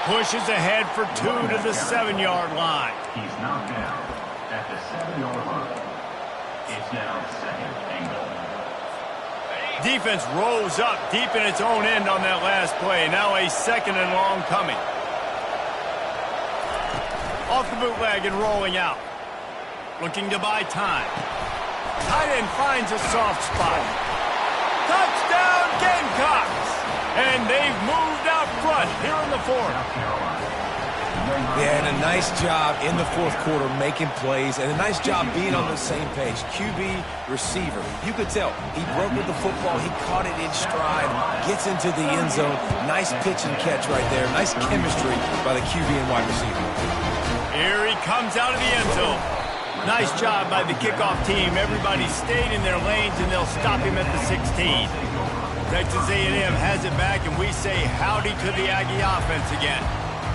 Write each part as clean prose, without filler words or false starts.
Pushes ahead for 2 to the 7-yard line. He's knocked down at the 7-yard line. It's now second and goal. Defense rolls up deep in its own end on that last play. Now a 2nd and long coming. Off the bootleg and rolling out. Looking to buy time. Tight end finds a soft spot. Touchdown Gamecocks! And they've moved out front here in the 4th. Yeah, and a nice job in the 4th quarter making plays, and a nice job being on the same page. QB, receiver. You could tell he broke with the football. He caught it in stride, gets into the end zone. Nice pitch and catch right there. Nice chemistry by the QB and wide receiver. Here he comes out of the end zone. Nice job by the kickoff team. Everybody stayed in their lanes, and they'll stop him at the 16. Texas A&M has it back, and we say howdy to the Aggie offense again.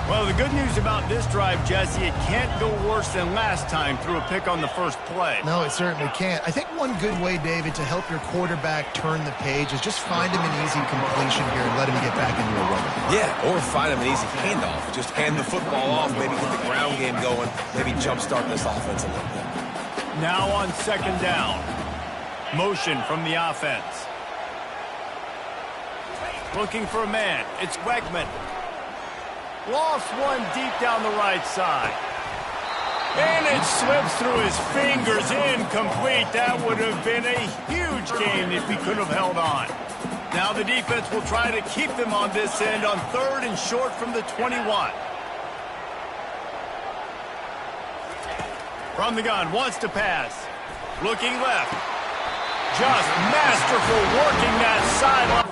Well, the good news about this drive, Jesse, it can't go worse than last time through a pick on the first play. No, it certainly can't. I think one good way, David, to help your quarterback turn the page is just find him an easy completion here and let him get back into a rhythm. Yeah, or find him an easy handoff. Just hand the football off, maybe get the ground game going, maybe jumpstart this offense a little bit. Now on 2nd down. Motion from the offense. Looking for a man. It's Wegman. Lost one deep down the right side. And it slips through his fingers. Incomplete. That would have been a huge gain if he could have held on. Now the defense will try to keep them on this end on 3rd and short from the 21. From the gun, wants to pass. Looking left. Just masterful working that sideline.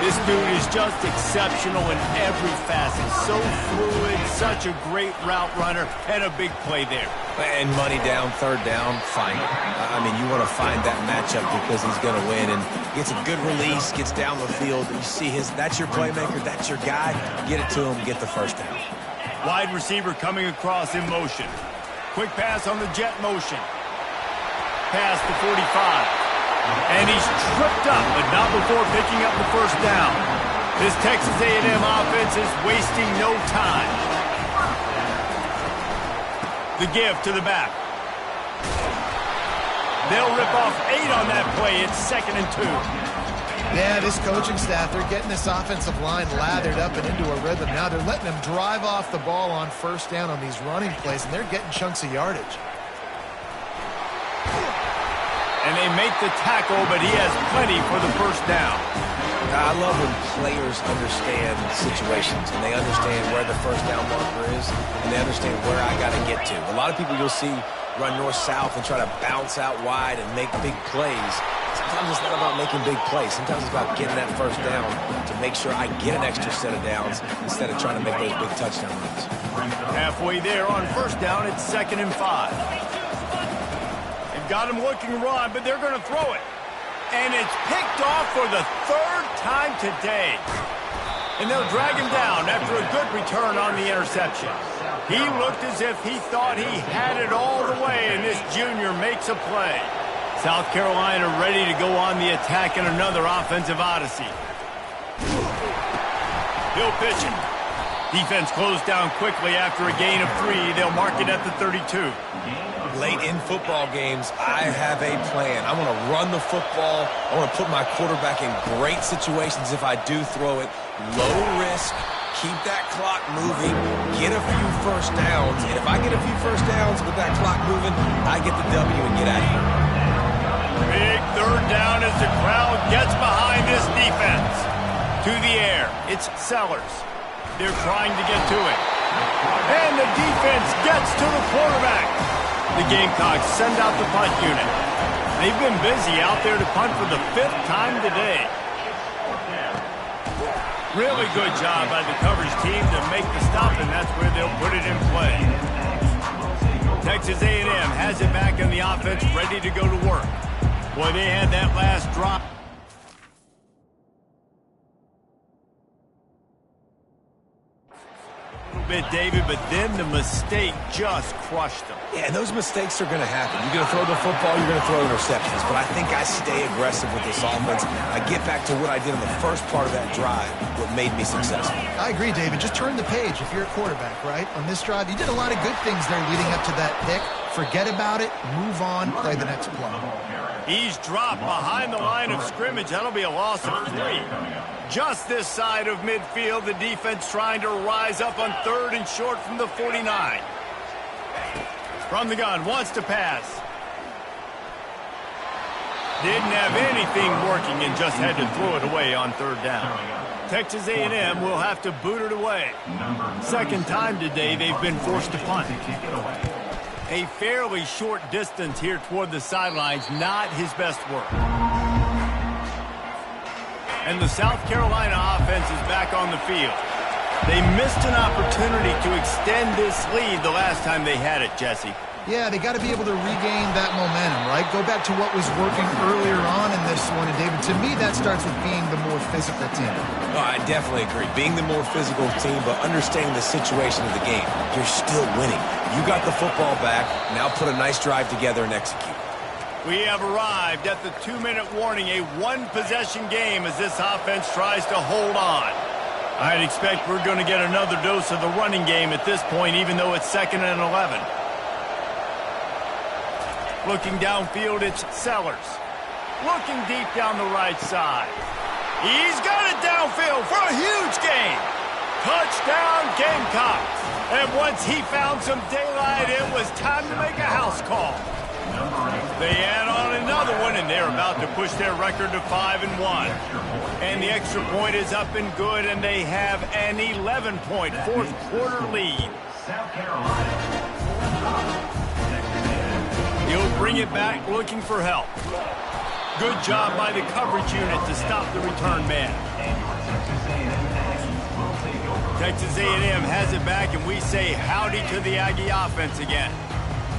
This dude is just exceptional in every facet. So fluid, such a great route runner, and a big play there. And money down, 3rd down, fine. I mean, you want to find that matchup because he's going to win. And gets a good release, gets down the field. You see that's your playmaker, that's your guy. Get it to him, get the 1st down. Wide receiver coming across in motion. Quick pass on the jet motion. Pass to 45. And he's tripped up, but not before picking up the 1st down. This Texas A&M offense is wasting no time. The give to the back. They'll rip off 8 on that play. It's 2nd and 2. Yeah, this coaching staff, they're getting this offensive line lathered up and into a rhythm. Now they're letting them drive off the ball on 1st down on these running plays, and they're getting chunks of yardage. And they make the tackle, but he has plenty for the 1st down. I love when players understand situations, and they understand where the 1st down marker is, and they understand where I got to get to. A lot of people you'll see run north-south and try to bounce out wide and make big plays. Sometimes it's not about making big plays. Sometimes it's about getting that 1st down to make sure I get an extra set of downs instead of trying to make those big touchdown runs. Halfway there on 1st down, it's 2nd and 5. Got him looking run, but they're going to throw it. And it's picked off for the 3rd time today. And they'll drag him down after a good return on the interception. He looked as if he thought he had it all the way, and this junior makes a play. South Carolina ready to go on the attack in another offensive odyssey. He'll pitch it. Defense closed down quickly after a gain of 3. They'll mark it at the 32. Late in football games, I have a plan. I want to run the football. I want to put my quarterback in great situations if I do throw it. Low risk, keep that clock moving, get a few 1st downs. And if I get a few 1st downs with that clock moving, I get the W and get out of here. Big 3rd down as the crowd gets behind this defense. To the air, it's Sellers. They're trying to get to it. And the defense gets to the quarterback. The Gamecocks send out the punt unit. They've been busy out there to punt for the 5th time today. Really good job by the coverage team to make the stop, and that's where they'll put it in play. Texas A&M has it back in the offense, ready to go to work. Boy, they had that last drop. bit, David, but then the mistake just crushed them. Yeah, and those mistakes are going to happen. You're going to throw the football, you're going to throw interceptions. But I think I stay aggressive with this offense. I get back to what I did in the first part of that drive, what made me successful. I agree, David. Just turn the page if you're a quarterback, right? On this drive, you did a lot of good things there leading up to that pick. Forget about it, move on, play the next play. He's dropped behind the line of scrimmage. That'll be a loss of 3. Just this side of midfield, the defense trying to rise up on 3rd and short from the 49. From the gun, wants to pass. Didn't have anything working and just had to throw it away on 3rd down. Texas A&M will have to boot it away. Second time today they've been forced to punt. A fairly short distance here toward the sidelines, not his best work. And the South Carolina offense is back on the field. They missed an opportunity to extend this lead the last time they had it, Jesse. Yeah, they got to be able to regain that momentum, right? Go back to what was working earlier on in this one. And, David, to me, that starts with being the more physical team. No, I definitely agree. Being the more physical team, but understanding the situation of the game. You're still winning. You got the football back. Now put a nice drive together and execute. We have arrived at the 2-minute warning, a one-possession game as this offense tries to hold on. I'd expect we're going to get another dose of the running game at this point, even though it's 2nd and 11. Looking downfield, it's Sellers. Looking deep down the right side. He's got it downfield for a huge gain. Touchdown, Gamecocks. And once he found some daylight, it was time to make a house call. They add on another one, and they're about to push their record to 5-1. And the extra point is up and good, and they have an 11-point fourth-quarter lead. South Carolina. He'll bring it back looking for help. Good job by the coverage unit to stop the return man. Texas A&M has it back, and we say howdy to the Aggie offense again.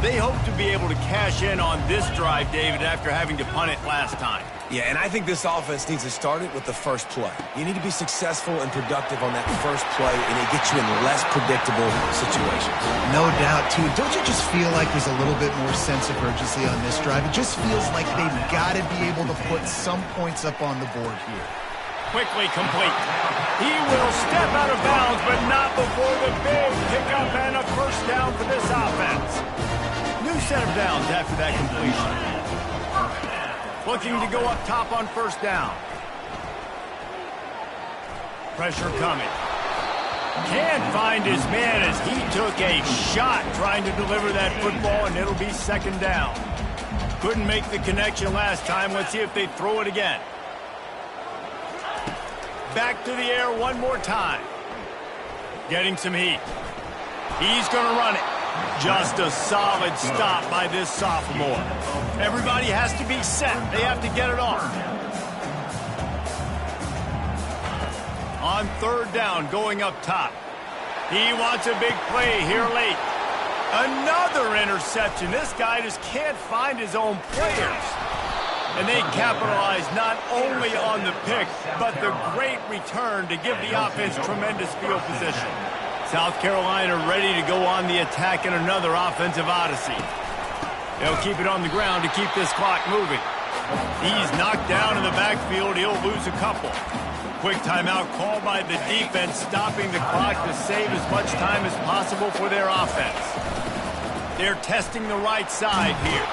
They hope to be able to cash in on this drive, David, after having to punt it last time. Yeah, and I think this offense needs to start it with the first play. You need to be successful and productive on that first play, and it gets you in less predictable situations. No doubt, too. Don't you just feel like there's a little bit more sense of urgency on this drive? It just feels like they've got to be able to put some points up on the board here. Quickly complete. He will step out of bounds, but not before the big pickup and a first down for this offense. New set of downs after that completion. Looking to go up top on first down. Pressure coming. Can't find his man as he took a shot trying to deliver that football, and it'll be 2nd down. Couldn't make the connection last time. Let's see if they throw it again. Back to the air one more time. Getting some heat. He's going to run it. Just a solid stop by this sophomore. Everybody has to be set. They have to get it on. On 3rd down, going up top. He wants a big play here late. Another interception. This guy just can't find his own players. And they capitalize not only on the pick, but the great return to give the offense tremendous field position. South Carolina ready to go on the attack in another offensive odyssey. They'll keep it on the ground to keep this clock moving. He's knocked down in the backfield. He'll lose a couple. Quick timeout called by the defense, stopping the clock to save as much time as possible for their offense. They're testing the right side here.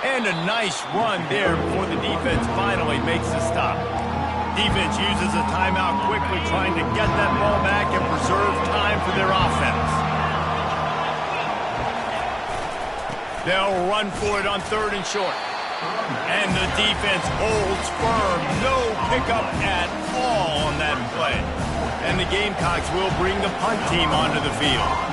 And a nice run there before the defense finally makes the stop. Defense uses a timeout quickly, trying to get that ball back and preserve time for their offense. They'll run for it on 3rd and short. And the defense holds firm. No pickup at all on that play. And the Gamecocks will bring the punt team onto the field.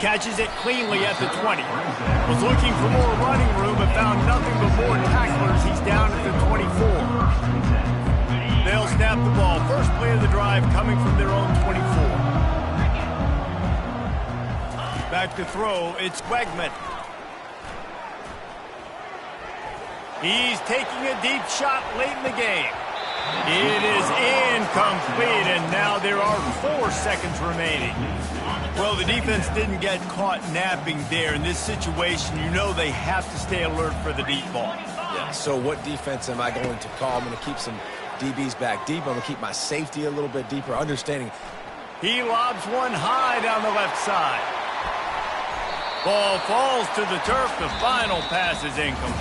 catches it cleanly at the 20. Was looking for more running room, but found nothing but more tacklers. He's down at the 24. They'll snap the ball. First play of the drive coming from their own 24. Back to throw, it's Wegman. He's taking a deep shot late in the game. It is incomplete, and now there are 4 seconds remaining. Well, the defense didn't get caught napping there. In this situation, you know they have to stay alert for the deep ball. Yeah, so what defense am I going to call? I'm going to keep some DBs back deep. I'm going to keep my safety a little bit deeper, understanding. He lobs one high down the left side. Ball falls to the turf. The final pass is incomplete.